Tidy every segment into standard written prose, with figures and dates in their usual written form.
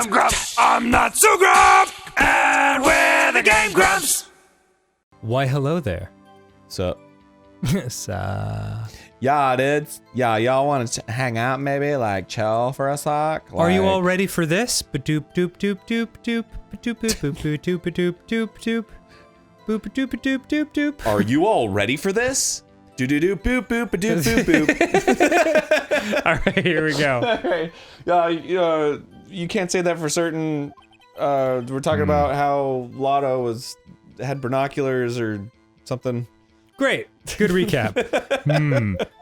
I'm Grumps. I'm not so Grump. And we're the Game Grumps. Why, hello there. So, Sa. yeah, dudes. Yeah, y'all want to hang out maybe? Like, chill for a sec? Are you Like- all ready for this? Ba-doop doop doop doop doop ba-doop boop boop boop doop ba-doop doop doop boop ba-doop ba-doop doop doop. Are you all ready for this? Do-do-do boop boop ba-doop boop boop. All right, here we go. Yeah, you can't say that for certain. We're talking about how Lotto had binoculars or something. Great. Good recap.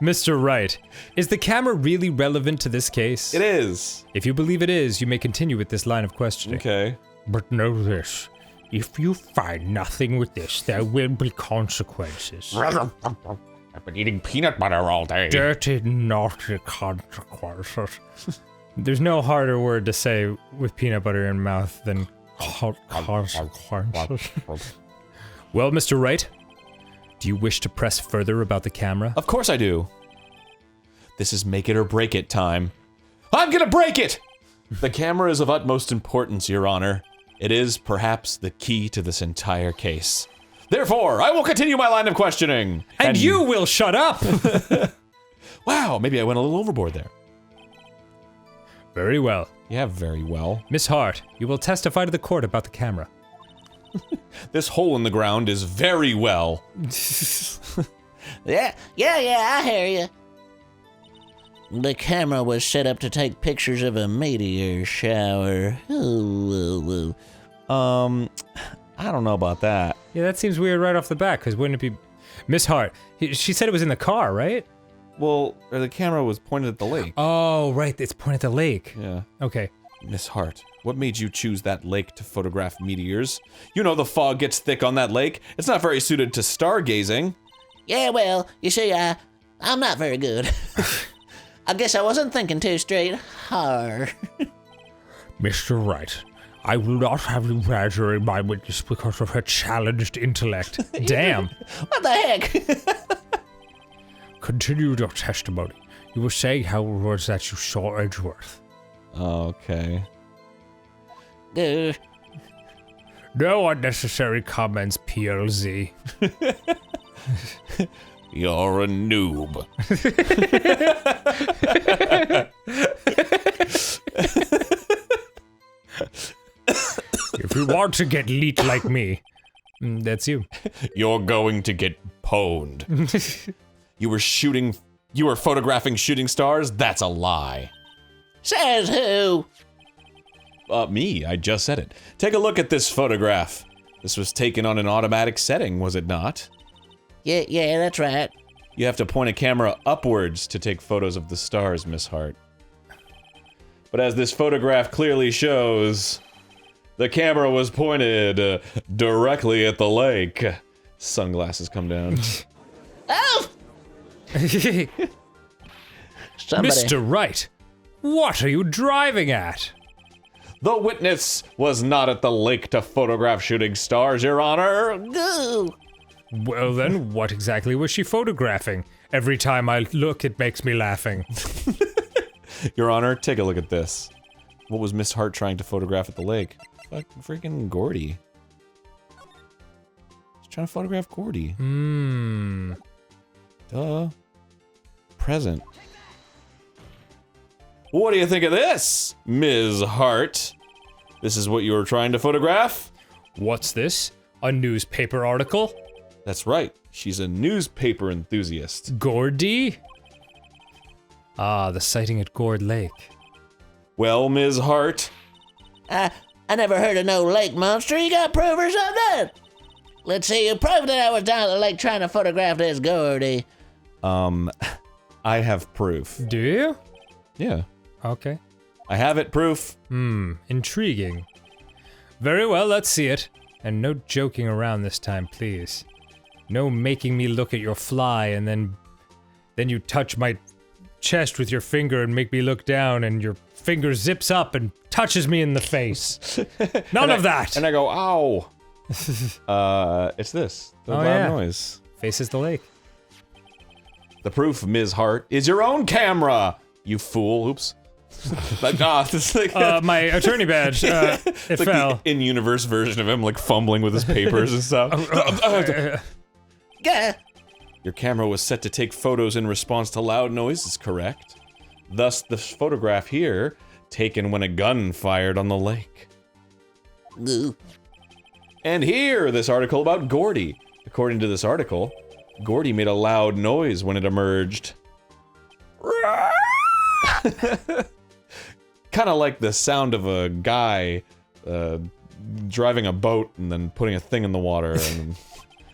Mr. Wright, is the camera really relevant to this case? It is. If you believe it is, you may continue with this line of questioning. Okay. But know this. If you find nothing with this, there will be consequences. I've been eating peanut butter all day. Dirty, naughty consequences. There's no harder word to say with peanut butter in mouth than consequences. Well, Mr. Wright, do you wish to press further about the camera? Of course I do. This is make it or break it time. I'm gonna break it! The camera is of utmost importance, Your Honor. It is, perhaps, the key to this entire case. Therefore, I will continue my line of questioning. And you will shut up! Wow, maybe I went a little overboard there. Very well. Yeah, very well. Miss Hart, you will testify to the court about the camera. This hole in the ground is very well. Yeah, I hear you. The camera was set up to take pictures of a meteor shower. Ooh. I don't know about that. Yeah, that seems weird right off the bat, because wouldn't it be... Miss Hart, she said it was in the car, right? Well, the camera was pointed at the lake. Oh, right, it's pointed at the lake. Yeah. Okay. Miss Hart, what made you choose that lake to photograph meteors? You know the fog gets thick on that lake. It's not very suited to stargazing. Yeah, well, you see, I'm not very good. I guess I wasn't thinking too straight. Har. Mr. Wright, I will not have you perjure my witness because of her challenged intellect. Damn. What the heck? Continue your testimony. You were saying how it was that you saw Edgeworth. Okay. No unnecessary comments, PLZ. You're a noob. If you want to get leet like me, that's you. You're going to get pwned. You were photographing shooting stars? That's a lie. Says who? Me, I just said it. Take a look at this photograph. This was taken on an automatic setting, was it not? Yeah, that's right. You have to point a camera upwards to take photos of the stars, Miss Hart. But as this photograph clearly shows, the camera was pointed directly at the lake. Sunglasses come down. Oh! Somebody. Mr. Wright, what are you driving at? The witness was not at the lake to photograph shooting stars, Your Honor. Goo. Well then, what exactly was she photographing? Every time I look, it makes me laughing. Your Honor, take a look at this. What was Miss Hart trying to photograph at the lake? Freaking Gordy. She's trying to photograph Gordy. Duh. Present. What do you think of this, Ms. Hart? This is what you were trying to photograph? What's this? A newspaper article? That's right. She's a newspaper enthusiast. Gordy? Ah, the sighting at Gord Lake. Well, Ms. Hart, I never heard of no lake monster. You got proof or something? Let's see, you proved that I was down at the lake trying to photograph this Gordy. I have proof. Do you? Yeah. Okay. I have it, proof. Intriguing. Very well, let's see it. And no joking around this time, please. No making me look at your fly and then you touch my chest with your finger and make me look down and your finger zips up and touches me in the face. None of that! And I go, ow. It's this. The loud noise. Faces the lake. The proof, Ms. Hart, is your own camera, you fool. Oops. Like, it's like, My attorney badge, it it's like fell. the in-universe version of him, like, fumbling with his papers and stuff. Gah. Your camera was set to take photos in response to loud noises, correct? Thus, the photograph here, taken when a gun fired on the lake. Goo. And here, this article about Gordy. According to this article, Gordy made a loud noise when it emerged. Kind of like the sound of a guy driving a boat and then putting a thing in the water. And,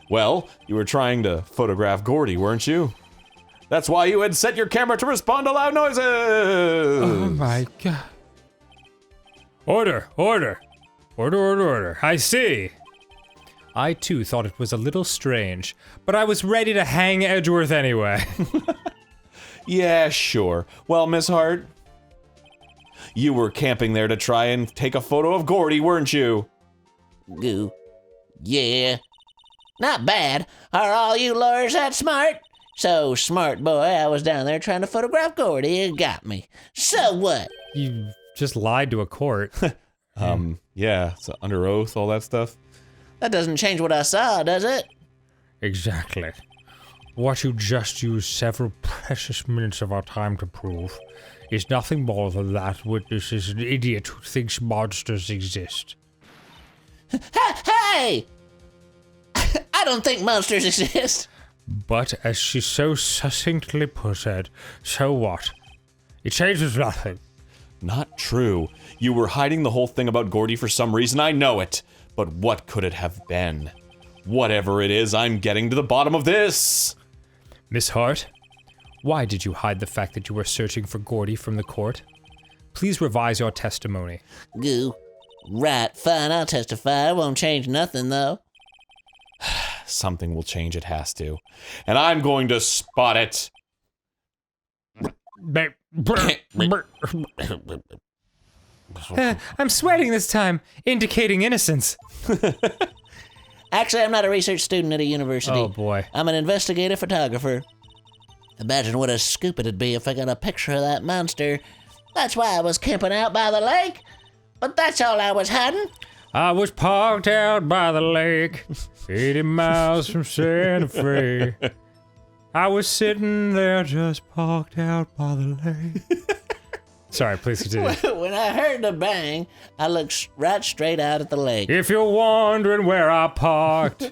well, you were trying to photograph Gordy, weren't you? That's why you had set your camera to respond to loud noises! Oh my god. Order, order. Order. I see. I too thought it was a little strange, but I was ready to hang Edgeworth anyway. Yeah, sure. Well, Miss Hart, you were camping there to try and take a photo of Gordy, weren't you? Goo. Yeah. Not bad. Are all you lawyers that smart? So smart, boy, I was down there trying to photograph Gordy. It got me. So what? You just lied to a court. Yeah, it's under oath, all that stuff. That doesn't change what I saw, does it? Exactly. What you just used several precious minutes of our time to prove is nothing more than that witness is an idiot who thinks monsters exist. Hey! I don't think monsters exist. But as she so succinctly put it, so what? It changes nothing. Not true. You were hiding the whole thing about Gordy for some reason, I know it. But what could it have been? Whatever it is, I'm getting to the bottom of this! Miss Hart, why did you hide the fact that you were searching for Gordy from the court? Please revise your testimony. Goo. Right, fine, I'll testify. It won't change nothing, though. Something will change, it has to. And I'm going to spot it! I'm sweating this time, indicating innocence. Actually, I'm not a research student at a university. Oh boy. I'm an investigative photographer. Imagine what a scoop it'd be if I got a picture of that monster. That's why I was camping out by the lake. But that's all I was hiding. I was parked out by the lake, 80 miles from Santa Fe. I was sitting there just parked out by the lake. Sorry, please continue. When I heard the bang, I looked right straight out at the lake. If you're wondering where I parked,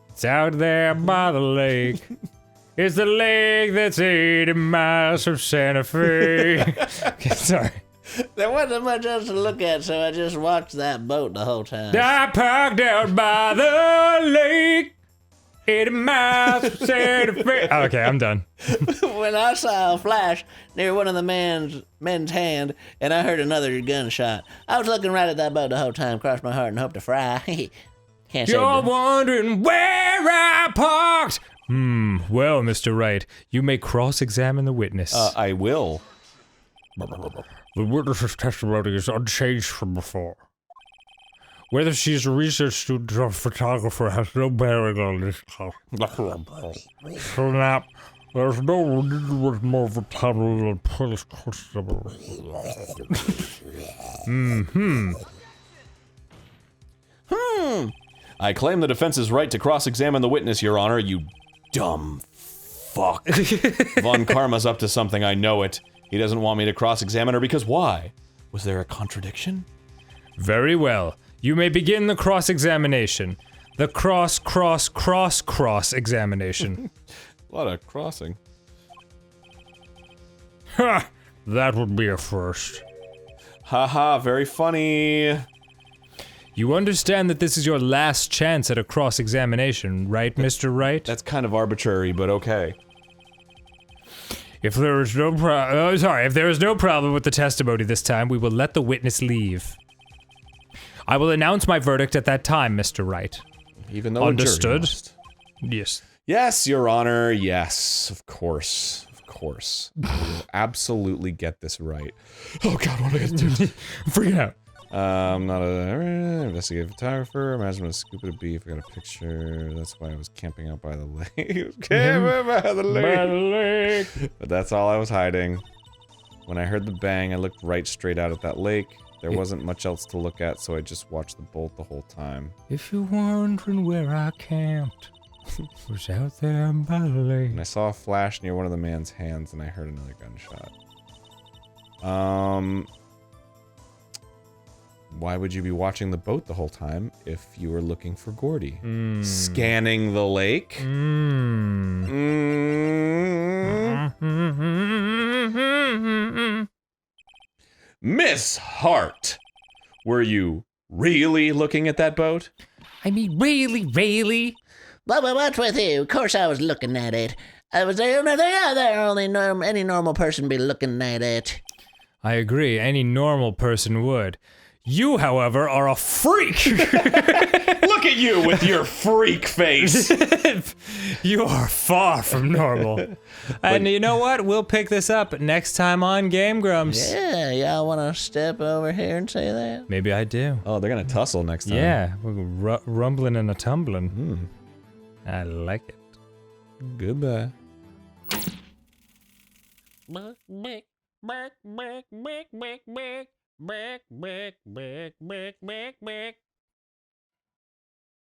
it's out there by the lake. It's the lake that's 80 miles from Santa Fe. Okay, sorry. There wasn't much else to look at, so I just watched that boat the whole time. I parked out by the lake, 80 miles from Santa Fe. Okay, I'm done. When I saw a flash near one of the men's hand, and I heard another gunshot, I was looking right at that boat the whole time, crossed my heart and hoped to fry. Can't say You're that. wondering where I parked. Well, Mr. Wright, you may cross-examine the witness. I will. The witness's testimony is unchanged from before. Whether she's a research student or a photographer has no bearing on this case. So now, there's no need with more vocabulary than police constable. I claim the defense's right to cross-examine the witness, Your Honor, you dumb fuck. Von Karma's up to something, I know it. He doesn't want me to cross-examine her because why? Was there a contradiction? Very well. You may begin the cross-examination. The cross-examination. A lot of crossing. Ha! That would be a first. Haha, very funny. You understand that this is your last chance at a cross-examination, right, Mr. Wright? That's kind of arbitrary, but okay. If there is no problem with the testimony this time, we will let the witness leave. I will announce my verdict at that time, Mr. Wright. Even though Understood? A jury must. Yes. Yes, Your Honor, yes. Of course. Of course. I will absolutely get this right. Oh god, what am I gonna do? I'm freaking out. I'm not an investigative photographer. Imagine what a scoop it'd be if I got a picture. That's why I was camping out by the lake. Camping by the lake. By the lake. But that's all I was hiding. When I heard the bang, I looked right straight out at that lake. There wasn't much else to look at, so I just watched the bolt the whole time. If you're wondering where I camped, it was out there by the lake. And I saw a flash near one of the man's hands, and I heard another gunshot. Why would you be watching the boat the whole time if you were looking for Gordy? Scanning the lake? Miss Hart! Were you really looking at that boat? I mean, really? What's with you? Of course I was looking at it. I was there. Any normal person be looking at it. I agree, any normal person would. You, however, are a freak! Look at you with your freak face! You are far from normal. And you know what? We'll pick this up next time on GameGrumps. Yeah, y'all want to step over here and say that? Maybe I do. Oh, they're gonna tussle next time. Yeah, we're rumbling and a tumbling. I like it. Goodbye. Back.